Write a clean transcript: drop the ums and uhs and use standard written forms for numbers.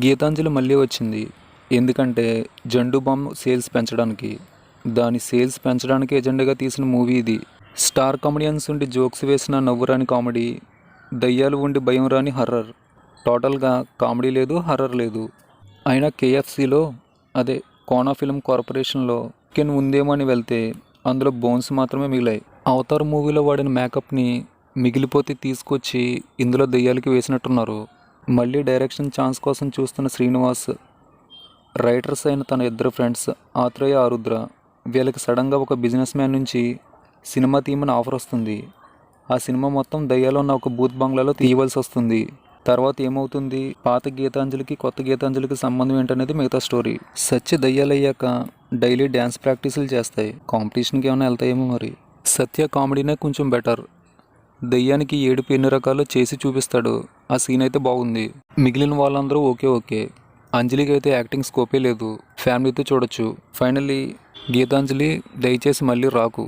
గీతాంజలి మళ్ళీ వచ్చింది. ఎందుకంటే జండు బామ్ సేల్స్ పెంచడానికి. దాని సేల్స్ పెంచడానికి ఎజెండాగా తీసిన మూవీ ఇది. స్టార్ కామెడియన్స్ ఉండి జోక్స్ వేసిన నవ్వురాని కామెడీ, దయ్యాలు ఉండి భయం రాని హర్రర్. టోటల్గా కామెడీ లేదు, హర్రర్ లేదు. అయినా కేఎఫ్సీలో అదే కోనా ఫిల్మ్ కార్పొరేషన్లో చికెన్ ఉందేమో అని వెళ్తే అందులో బోన్స్ మాత్రమే మిగిలాయి. అవతార్ మూవీలో వాడిన మేకప్ని మిగిలిపోతే తీసుకొచ్చి ఇందులో దెయ్యాలకి వేసినట్టున్నారు. మళ్ళీ డైరెక్షన్ ఛాన్స్ కోసం చూస్తున్న శ్రీనివాస్, రైటర్స్ అయిన తన ఇద్దరు ఫ్రెండ్స్ ఆత్రేయ, ఆరుద్ర, వీళ్ళకి సడన్గా ఒక బిజినెస్ మ్యాన్ నుంచి సినిమా తీయమని ఆఫర్ వస్తుంది. ఆ సినిమా మొత్తం దయ్యాలు ఉన్న ఒక బూత్ బంగ్లాలో తీయవలసి వస్తుంది. తర్వాత ఏమవుతుంది, పాత గీతాంజలికి కొత్త గీతాంజలికి సంబంధం ఏంటనేది మిగతా స్టోరీ. సత్య దయ్యాలయ్యాక డైలీ డ్యాన్స్ ప్రాక్టీసులు చేస్తాయి. కాంపిటీషన్కి ఏమైనా వెళ్తాయేమో మరి. సత్య కామెడీనే కొంచెం బెటర్. దయ్యానికి ఏడుపు ఎన్ని రకాలు చేసి చూపిస్తాడు. ఆ సీన్ అయితే బాగుంది. మిగిలిన వాళ్ళందరూ ఓకే. అంజలికి అయితే యాక్టింగ్ స్కోపే లేదు. ఫ్యామిలీతో చూడొచ్చు. ఫైనల్లీ గీతాంజలి దయచేసి మళ్ళీ రాకు.